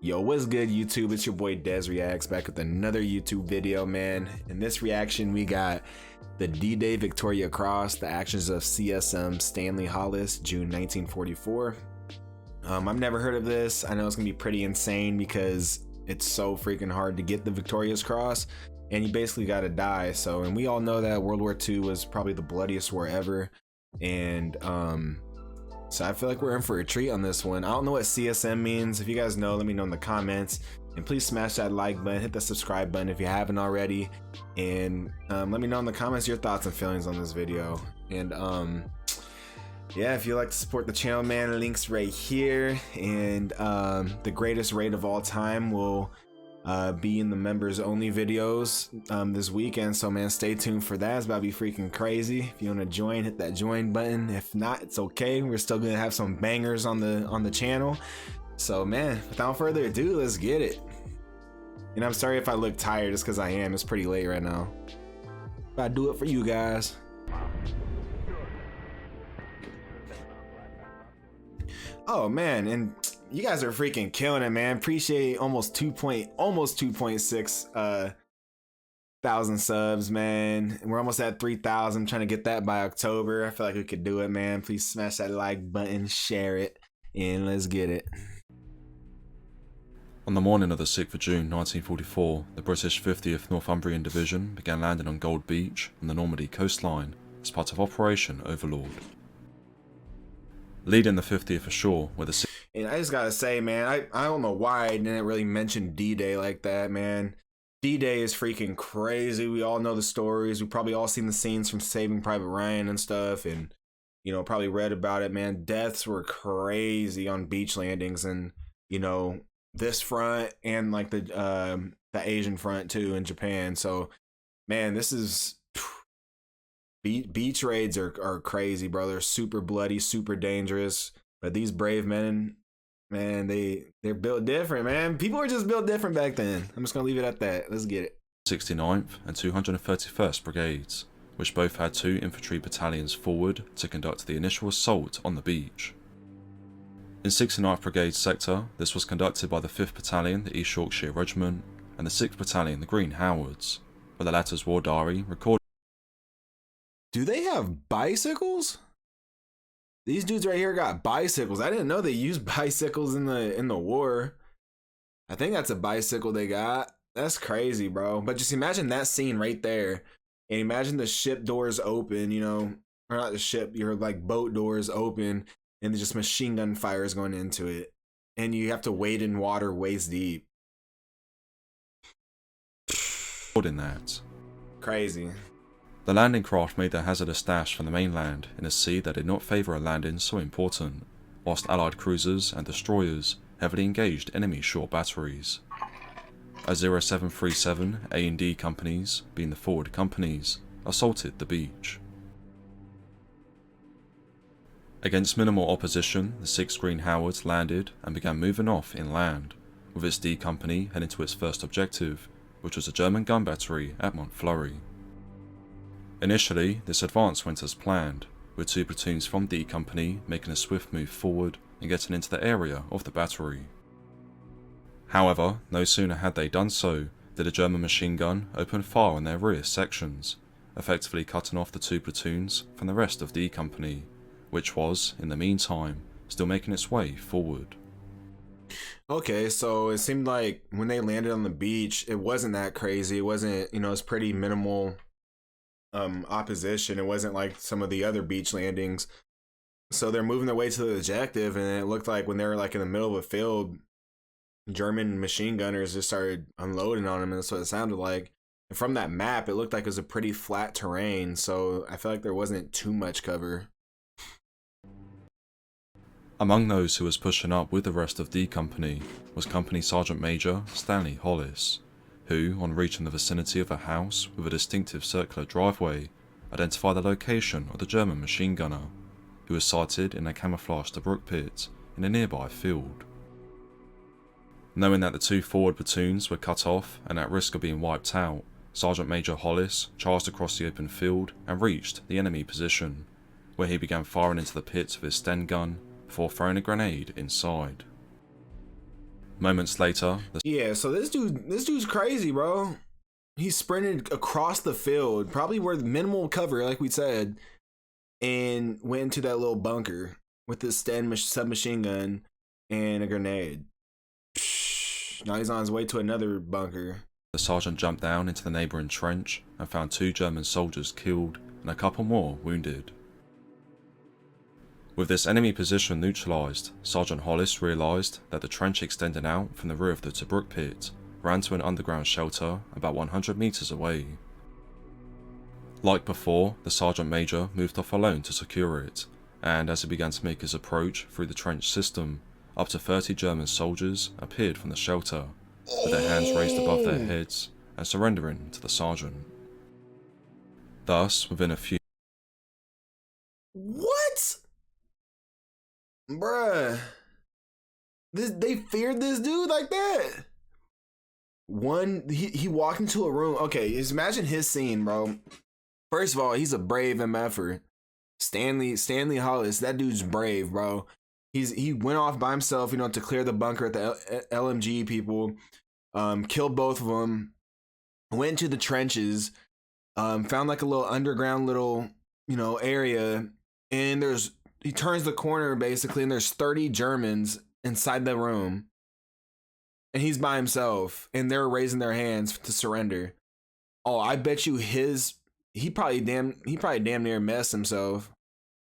Yo, what's good YouTube? It's your boy Dez Reacts back with another YouTube video, man. In this reaction, we got the D-Day Victoria Cross, the actions of C.S.M. Stanley Hollis, June 1944. I've never heard of this. I know it's gonna be pretty insane because it's so freaking hard to get the Victoria's Cross, and you basically gotta die. And we all know that World War II was probably the bloodiest war ever, and so I feel like we're in for a treat on this one. I don't know what C.S.M. means. If you guys know, let me know in the comments. And please smash that like button, hit the subscribe button if you haven't already. And let me know in the comments your thoughts and feelings on this video. And yeah, if you'd like to support the channel, man, links right here. And the greatest raid of all time will be in the members only videos this weekend, so man, stay tuned for that. It's about to be freaking crazy. If you want to join, hit that join button. If not, it's okay. We're still gonna have some bangers on the channel. So man, without further ado, let's get it. And I'm sorry if I look tired, just because I am. It's pretty late right now, but I do it for you guys. Oh man, and you guys are freaking killing it, man. Appreciate almost 2.6 thousand subs, man. And we're almost at 3,000. Trying to get that by October. I feel like we could do it, man. Please smash that like button, share it, and let's get it. On the morning of the 6th of June 1944, the British 50th Northumbrian Division began landing on Gold Beach on the Normandy coastline as part of Operation Overlord. Leading the 50th ashore were the... And I just gotta say, man, I don't know why I didn't really mention D-Day like that, man. D-Day is freaking crazy. We all know the stories. We probably all seen the scenes from Saving Private Ryan and stuff, and you know, probably read about it, man. Deaths were crazy on beach landings, and you know, this front and like the Asian front too in Japan. So man, this is beach raids are crazy, bro. They're super bloody, super dangerous, but these brave men, man, they're built different, man. People were just built different back then. I'm just gonna leave it at that. Let's get it. 69th and 231st Brigades, which both had 2 infantry battalions forward to conduct the initial assault on the beach. In 69th Brigade sector, this was conducted by the 5th Battalion, the East Yorkshire Regiment, and the 6th Battalion, the Green Howards, where the latter's war diary recorded. Do they have bicycles? These dudes right here got bicycles. I didn't know they used bicycles in the war. I think that's a bicycle they got. That's crazy, bro. But just imagine that scene right there. And imagine the ship doors open, you know, or not the ship, your like boat doors open, and there's just machine gun fire is going into it. And you have to wade in water waist deep. In that. Crazy. The landing craft made their hazardous dash from the mainland in a sea that did not favour a landing so important, whilst Allied cruisers and destroyers heavily engaged enemy shore batteries. As 0737 A and D companies, being the forward companies, assaulted the beach. Against minimal opposition, the 6th Green Howards landed and began moving off inland, with its D company heading to its first objective, which was a German gun battery at Montfleury. Initially, this advance went as planned, with 2 platoons from D Company making a swift move forward and getting into the area of the battery. However, no sooner had they done so did a German machine gun open fire on their rear sections, effectively cutting off the 2 platoons from the rest of D Company, which was, in the meantime, still making its way forward. Okay, so it seemed like when they landed on the beach, it wasn't that crazy. It wasn't, you know, it's pretty minimal opposition. It wasn't like some of the other beach landings. So they're moving their way to the objective, and it looked like when they were like in the middle of a field, German machine gunners just started unloading on them, and that's what it sounded like. And from that map, it looked like it was a pretty flat terrain, so I feel like there wasn't too much cover. Among those who was pushing up with the rest of D Company was Company Sergeant Major Stanley Hollis, who, on reaching the vicinity of a house with a distinctive circular driveway, identified the location of the German machine gunner, who was sighted in a camouflaged brook pit in a nearby field. Knowing that the 2 forward platoons were cut off and at risk of being wiped out, Sergeant Major Hollis charged across the open field and reached the enemy position, where he began firing into the pit with his Sten gun before throwing a grenade inside. Moments later, Yeah, so this dude's crazy, bro. He sprinted across the field, probably where minimal cover, like we said, and went into that little bunker with his submachine gun and a grenade. Now he's on his way to another bunker. the sergeant jumped down into the neighbouring trench and found 2 German soldiers killed and a couple more wounded. With this enemy position neutralised, Sergeant Hollis realised that the trench extending out from the rear of the Tobruk pit ran to an underground shelter about 100 metres away. Like before, the Sergeant Major moved off alone to secure it, and as he began to make his approach through the trench system, up to 30 German soldiers appeared from the shelter, with their hands raised above their heads and surrendering to the sergeant. Thus, within a few... What? Bruh. They feared this dude like that? He walked into a room. Okay, just imagine his scene, bro. First of all, he's a brave MFer. Stanley Hollis, that dude's brave, bro. He went off by himself, to clear the bunker at the LMG people. Killed both of them. Went to the trenches. Found like a little underground area, and he turns the corner basically, and there's 30 Germans inside the room, and he's by himself, and they're raising their hands to surrender. Oh, I bet you he probably damn near messed himself.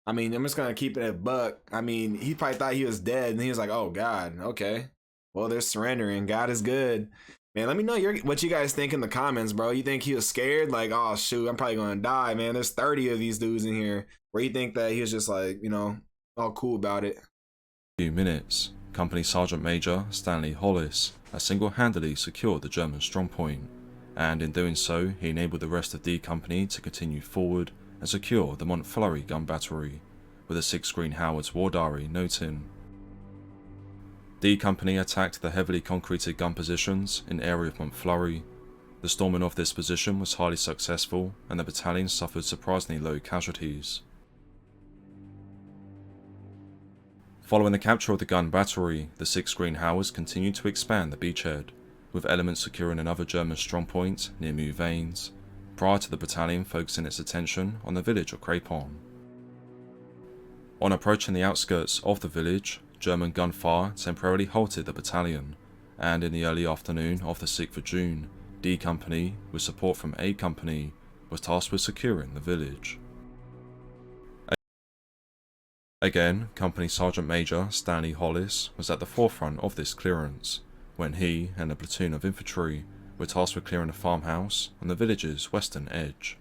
I mean, I'm just gonna keep it a buck. I mean, he probably thought he was dead, and he was like, "Oh God, okay, well they're surrendering. God is good." Man, let me know what you guys think in the comments, bro. You think he was scared? Like, oh shoot, I'm probably gonna die, man. There's 30 of these dudes in here. Where you think that he was just like, all cool about it? few minutes, Company Sergeant Major Stanley Hollis has single-handedly secured the German strongpoint, and in doing so, he enabled the rest of D Company to continue forward and secure the Montfleury gun battery, with a 6-screen Howard's War Diary noting: D Company attacked the heavily concreted gun positions in area of Montfleury. The storming of this position was highly successful, and the battalion suffered surprisingly low casualties. Following the capture of the gun battery, the 6-screen Howards continued to expand the beachhead, with elements securing another German strongpoint near Mouvaines, prior to the battalion focusing its attention on the village of Crépon. On approaching the outskirts of the village, German gunfire temporarily halted the battalion, and in the early afternoon of the 6th of June, D Company, with support from A Company, was tasked with securing the village. Again, Company Sergeant Major Stanley Hollis was at the forefront of this clearance, when he and a platoon of infantry were tasked with clearing a farmhouse on the village's western edge.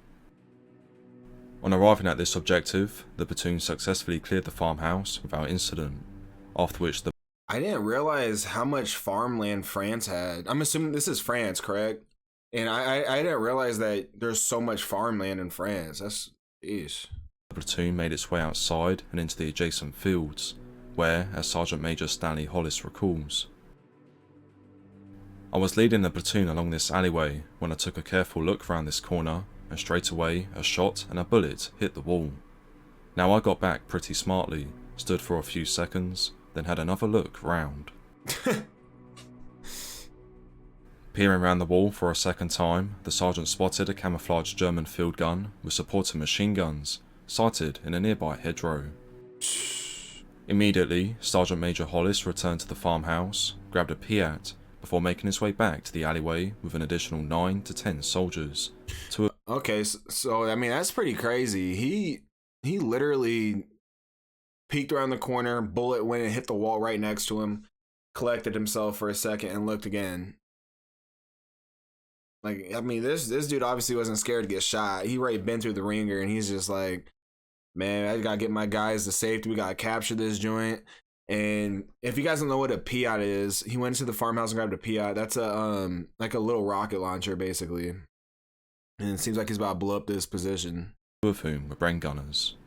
On arriving at this objective, the platoon successfully cleared the farmhouse without incident, after which the... I didn't realize how much farmland France had. I'm assuming this is France, correct? And I didn't realize that there's so much farmland in France. That's... Eesh. The platoon made its way outside and into the adjacent fields, where, as Sergeant Major Stanley Hollis recalls, I was leading the platoon along this alleyway when I took a careful look round this corner, and straight away a shot and a bullet hit the wall. Now I got back pretty smartly, stood for a few seconds, then had another look round. Peering round the wall for a second time, the sergeant spotted a camouflaged German field gun with supporting machine guns sighted in a nearby hedgerow. Immediately, Sergeant Major Hollis returned to the farmhouse, grabbed a Piat, before making his way back to the alleyway with an additional 9 to 10 soldiers. Okay, so I mean, that's pretty crazy. He literally peeked around the corner, bullet went and hit the wall right next to him, collected himself for a second, and looked again. Like, I mean, this dude obviously wasn't scared to get shot. He already been through the ringer, and he's just like, man, I gotta get my guys to safety. We gotta capture this joint. And if you guys don't know what a Piat is, he went to the farmhouse and grabbed a Piat. That's a like a little rocket launcher, basically. And it seems like he's about to blow up this position. 2 of whom were brain gunners.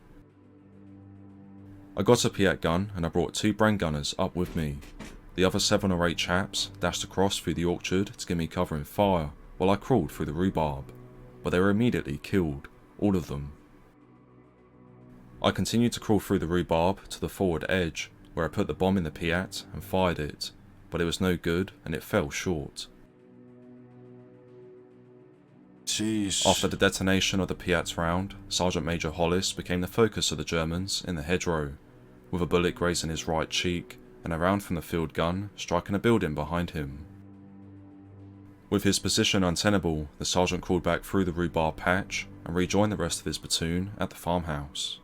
I got a Piat gun and I brought 2 brain gunners up with me. The other 7 or 8 chaps dashed across through the orchard to give me cover and fire while I crawled through the rhubarb, but they were immediately killed, all of them. I continued to crawl through the rhubarb to the forward edge, where I put the bomb in the Piat and fired it, but it was no good and it fell short. Jeez. After the detonation of the Piat round, Sergeant Major Hollis became the focus of the Germans in the hedgerow, with a bullet grazing his right cheek and a round from the field gun striking a building behind him. With his position untenable, the sergeant crawled back through the rhubarb patch and rejoined the rest of his platoon at the farmhouse.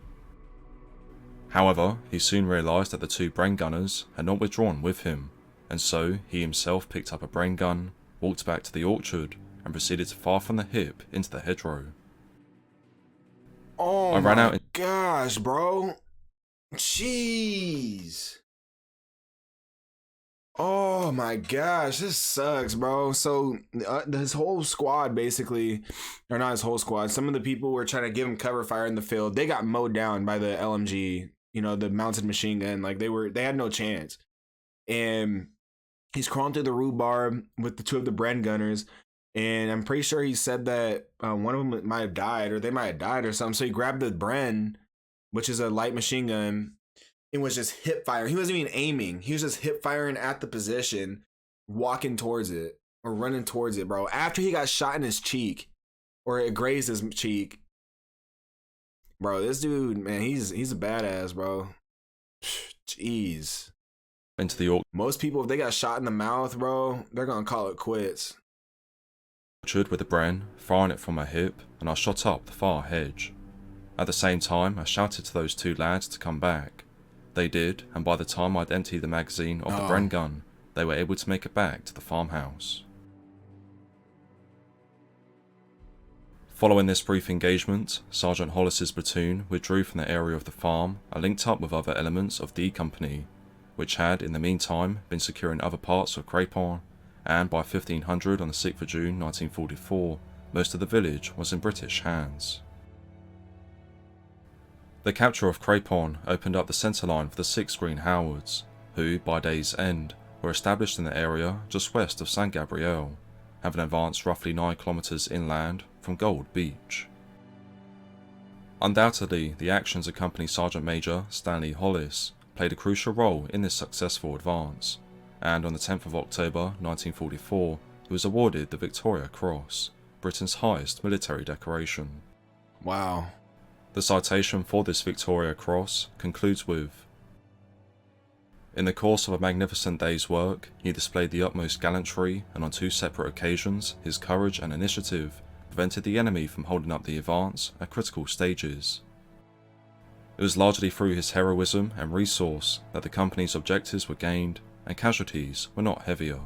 However, he soon realised that the two brain gunners had not withdrawn with him, and so he himself picked up a brain gun, walked back to the orchard, and proceeded to fire from the hip into the hedgerow. Oh my gosh, bro. Jeez. Oh my gosh, this sucks, bro. So his whole squad basically, or not his whole squad, some of the people were trying to give him cover fire in the field. They got mowed down by the LMG, you know, the mounted machine gun. Like they had no chance. And he's crawling through the rhubarb with the two of the Bren gunners. And I'm pretty sure he said that one of them might have died, or they might have died or something. So he grabbed the Bren, which is a light machine gun, and was just hip firing. He wasn't even aiming. He was just hip firing at the position, walking towards it or running towards it, bro. After he got shot in his cheek, or it grazed his cheek, bro. This dude, man, he's a badass, bro. Jeez. Into the Most people, if they got shot in the mouth, bro, they're gonna call it quits. Orchard with the Bren, firing it from my hip, and I shot up the far hedge. At the same time, I shouted to those two lads to come back. They did, and by the time I'd emptied the magazine of the Bren gun, they were able to make it back to the farmhouse. Following this brief engagement, Sergeant Hollis's platoon withdrew from the area of the farm and linked up with other elements of D Company, which had in the meantime been securing other parts of Crépin, and by 1500 on the 6th of June 1944, most of the village was in British hands. The capture of Crépin opened up the centre line for the 6th Green Howards, who, by day's end, were established in the area just west of Saint Gabriel, having advanced roughly 9 kilometres inland from Gold Beach. Undoubtedly, the actions of Company Sergeant Major Stanley Hollis played a crucial role in this successful advance, and on the 10th of October 1944, he was awarded the Victoria Cross, Britain's highest military decoration. Wow. The citation for this Victoria Cross concludes with, "In the course of a magnificent day's work, he displayed the utmost gallantry, and on 2 separate occasions his courage and initiative prevented the enemy from holding up the advance at critical stages. It was largely through his heroism and resource that the company's objectives were gained, and casualties were not heavier."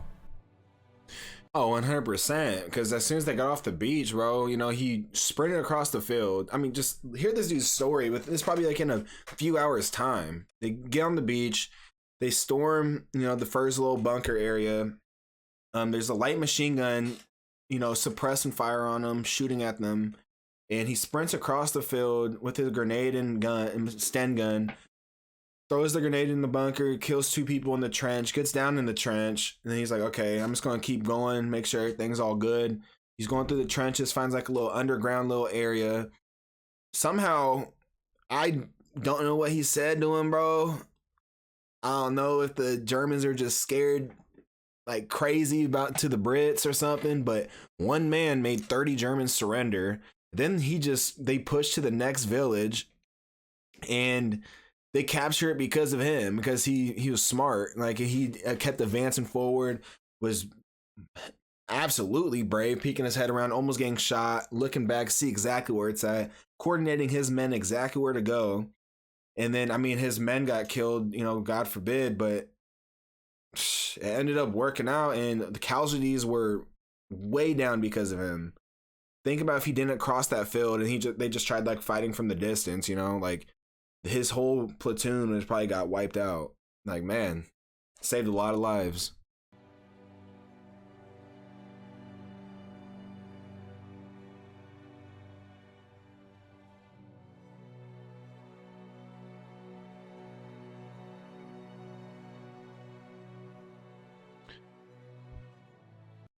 Oh, 100%. Because as soon as they got off the beach, bro, you know, he sprinted across the field. I mean, just hear this dude's story. With this, probably like in a few hours' time. They get on the beach, they storm, you know, the first little bunker area. There's a light machine gun, you know, suppressing fire on them, shooting at them, and he sprints across the field with his grenade and Sten gun. Throws the grenade in the bunker, kills 2 people in the trench, gets down in the trench, and then he's like, okay, I'm just going to keep going, make sure everything's all good. He's going through the trenches, finds like a little underground little area. Somehow, I don't know what he said to him, bro. I don't know if the Germans are just scared like crazy about to the Brits or something, but one man made 30 Germans surrender. Then they pushed to the next village, and they capture it because of him, because he was smart. Like, he kept advancing forward, was absolutely brave, peeking his head around, almost getting shot, looking back, see exactly where it's at, coordinating his men exactly where to go. And then, I mean, his men got killed, you know, God forbid, but it ended up working out, and the casualties were way down because of him. Think about if he didn't cross that field and they just tried like fighting from the distance, you know, like his whole platoon has probably got wiped out. Like, man, saved a lot of lives.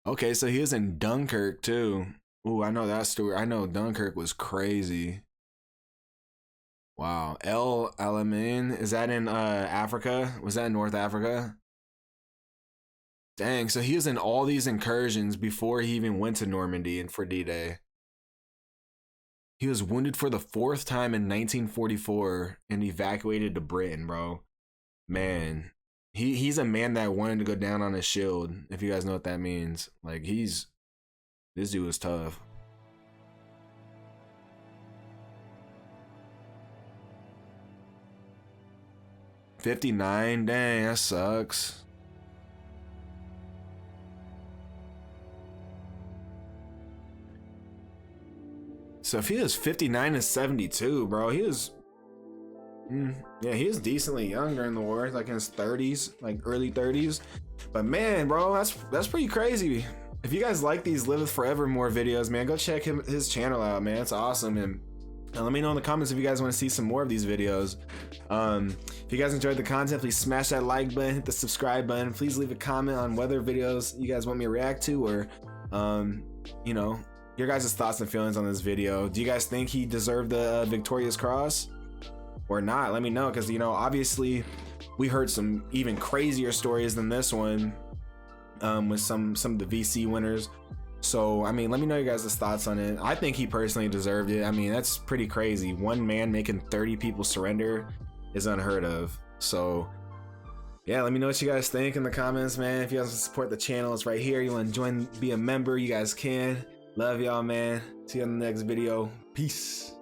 Okay, so he was in Dunkirk too. Ooh, I know that story. I know Dunkirk was crazy. Wow. El Alamein, is that in Africa? Was that in North Africa? Dang, so he was in all these incursions before he even went to Normandy and for D-Day. He was wounded for the 4th time in 1944 and evacuated to Britain, bro. Man, he's a man that wanted to go down on his shield, if you guys know what that means. Like, this dude was tough. $59, dang, that sucks. So if he was 59 to 72, bro, he was, yeah, he was decently young during the war, like in his 30s, like early 30s. But man, bro, that's pretty crazy. If you guys like these Liveth Forevermore videos, man, go check his channel out, man. It's awesome. And let me know in the comments if you guys want to see some more of these videos. If you guys enjoyed the content, please smash that like button, hit the subscribe button. Please leave a comment on whether videos you guys want me to react to, or you know, your guys' thoughts and feelings on this video. Do you guys think he deserved the Victorious Cross or not? Let me know, because, you know, obviously we heard some even crazier stories than this one with some of the VC winners. So I mean, let me know your guys' thoughts on it. I think he personally deserved it. I mean, that's pretty crazy. One man making 30 people surrender is unheard of. So yeah, let me know what you guys think in the comments, man. If you guys want to support the channel, it's right here. You want to join, be a member, you guys can. Love y'all, man. See you on the next video. Peace.